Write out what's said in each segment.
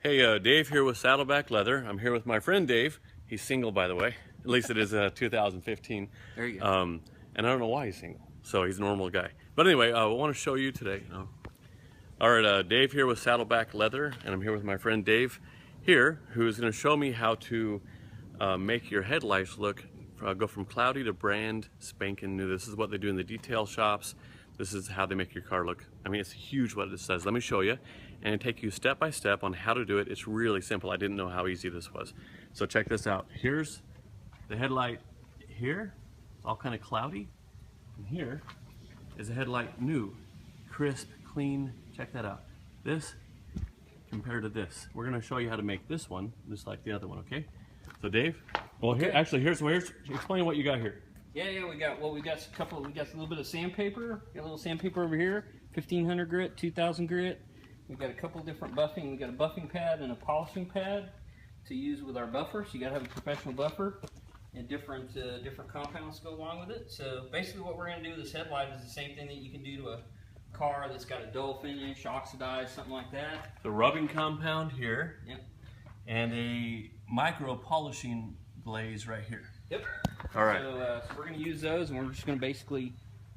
Hey, Dave here with Saddleback Leather. I'm here with my friend Dave. He's single, by the way. At least it is 2015. There you go. And I don't know why he's single. So he's a normal guy. But anyway, I want to show you today. All right, Dave here with Saddleback Leather, and I'm here with my friend Dave here, who is going to show me how to make your headlights look, go from cloudy to brand spanking new. This is what they do in the detail shops. This is how they make your car look. I mean, it's huge what it says. Let me show you and take you step by step on how to do it. It's really simple. I didn't know how easy this was. So check this out. Here's the headlight here. It's all kind of cloudy. And here is a headlight new, crisp, clean. Check that out. This compared to this. We're gonna show you how to make this one just like the other one, okay? So Dave, well here, actually here's explain what you got here. Yeah, we got a little bit of sandpaper. Got a little sandpaper over here, 1500 grit, 2000 grit. We've got a couple different buffing. We got a buffing pad and a polishing pad to use with our buffer. So you got to have a professional buffer, and different compounds go along with it. So basically, what we're going to do with this headlight is the same thing that you can do to a car that's got a dull finish, oxidized, something like that. The rubbing compound here. Yep. And a micro polishing glaze right here. Yep. All right. So we're going to use those, and we're just going to basically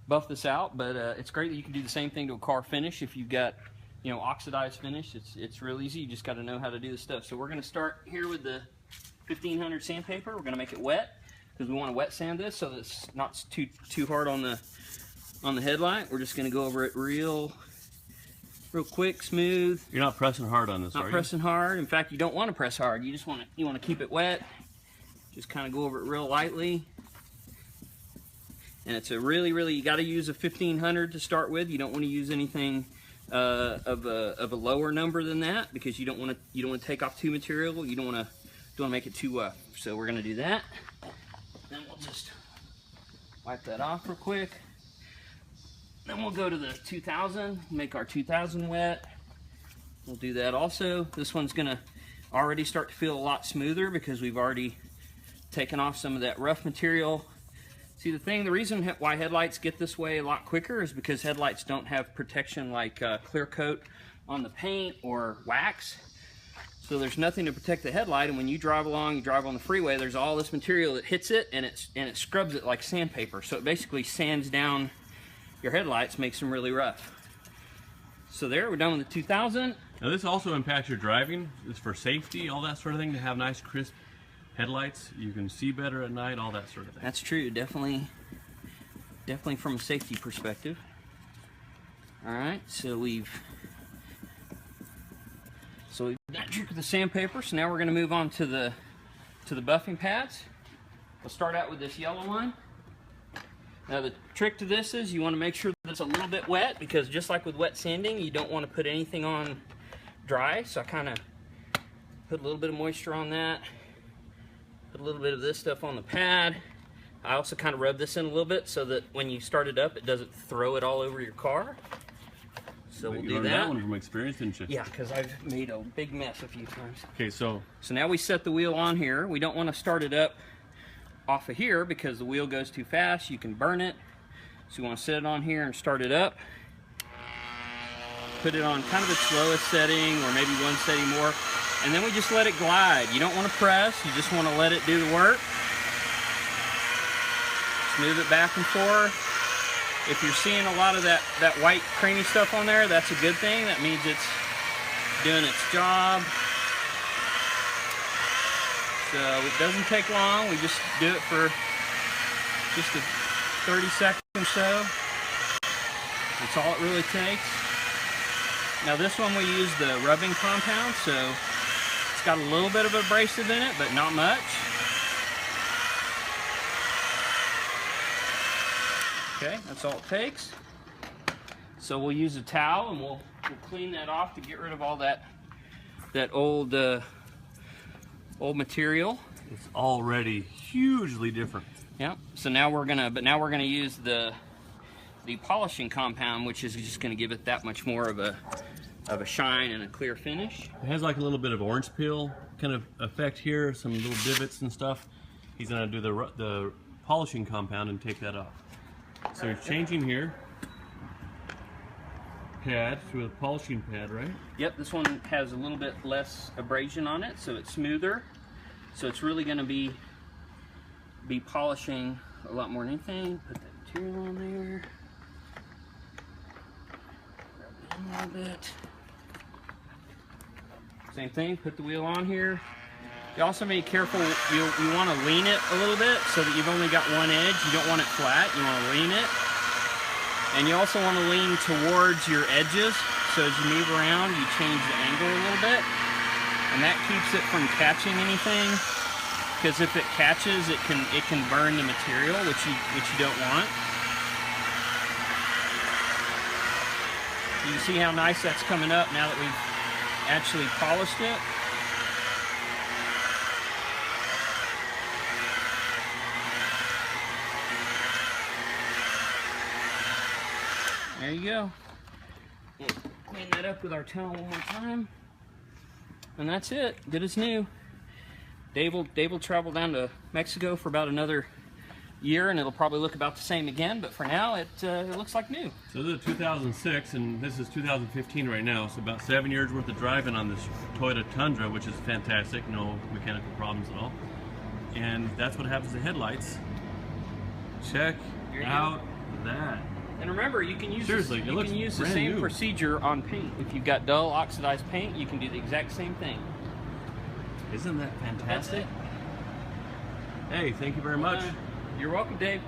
buff this out. But it's great that you can do the same thing to a car finish if you've got, oxidized finish. It's real easy. You just got to know how to do the stuff. So we're going to start here with the 1500 sandpaper. We're going to make it wet because we want to wet sand this so that it's not too hard on the headlight. We're just going to go over it real quick, smooth. You're not pressing hard on this, are you? Not pressing hard. In fact, you don't want to press hard. You just want to keep it wet. Just kind of go over it real lightly. And it's a really, you got to use a 1500 to start with. You don't want to use anything of a lower number than that because you don't want to take off too material. You don't want to make it too rough. So we're going to do that. Then we'll just wipe that off real quick. Then we'll go to the 2000, make our 2000 wet. We'll do that also. This one's going to already start to feel a lot smoother because we've already taken off some of that rough material. See, the reason why headlights get this way a lot quicker is because headlights don't have protection like clear coat on the paint or wax. So there's nothing to protect the headlight, and when you drive along, you drive on the freeway, there's all this material that hits it and it scrubs it like sandpaper. So it basically sands down your headlights, makes them really rough. So there, we're done with the 2000. Now this also impacts your driving. It's for safety, all that sort of thing, to have nice crisp headlights. You can see better at night, all that sort of thing. That's true, definitely from a safety perspective. All right, so we've got trick with the sandpaper. So now we're going to move on to the buffing pads. We'll start out with this yellow one. Now the trick to this is you want to make sure that it's a little bit wet, because just like with wet sanding, you don't want to put anything on dry. So I kind of put a little bit of moisture on that. Put a little bit of this stuff on the pad. I also kind of rub this in a little bit so that when you start it up, it doesn't throw it all over your car. So we'll do that. One from experience, didn't you? Yeah, because I've made a big mess a few times. Okay, so now we set the wheel on here. We don't want to start it up off of here because the wheel goes too fast. You can burn it. So we want to set it on here and start it up. Put it on kind of its slowest setting, or maybe one setting more. And then we just let it glide. You don't want to press, you just want to let it do the work. Smooth it back and forth. If you're seeing a lot of that white creamy stuff on there, that's a good thing. That means it's doing its job. So it doesn't take long. We just do it for just 30 seconds or so. That's all it really takes. Now this one we use the rubbing compound, so it's got a little bit of abrasive in it, but not much. Okay, that's all it takes. So we'll use a towel and we'll clean that off to get rid of all that old material. It's already hugely different. Yeah. So now we're gonna use the polishing compound, which is just gonna give it that much more of a shine and a clear finish. It has like a little bit of orange peel kind of effect here, some little divots and stuff. He's gonna do the polishing compound and take that off. So he's changing here. pad through a polishing pad, right? Yep, this one has a little bit less abrasion on it, so it's smoother. So it's really going to be polishing a lot more than anything. Put that material on there. Grab it in a little bit. Same thing, put the wheel on here. You also be careful, you want to lean it a little bit so that you've only got one edge. You don't want it flat, you want to lean it. And you also want to lean towards your edges, so as you move around, you change the angle a little bit. And that keeps it from catching anything, because if it catches, it can burn the material, which you don't want. You can see how nice that's coming up now that we've actually polished it. There you go. We'll clean that up with our towel one more time. And that's it. Good as new. Dave will travel down to Mexico for about another year, and it'll probably look about the same again, but for now it looks like new. So this is 2006 and this is 2015 right now, so about 7 years worth of driving on this Toyota Tundra, which is fantastic, no mechanical problems at all. And that's what happens to the headlights. Check out that. And remember, you can use Seriously, the same procedure on paint. If you've got dull oxidized paint, you can do the exact same thing. Isn't that fantastic? Hey, thank you very much. You're welcome, Dave.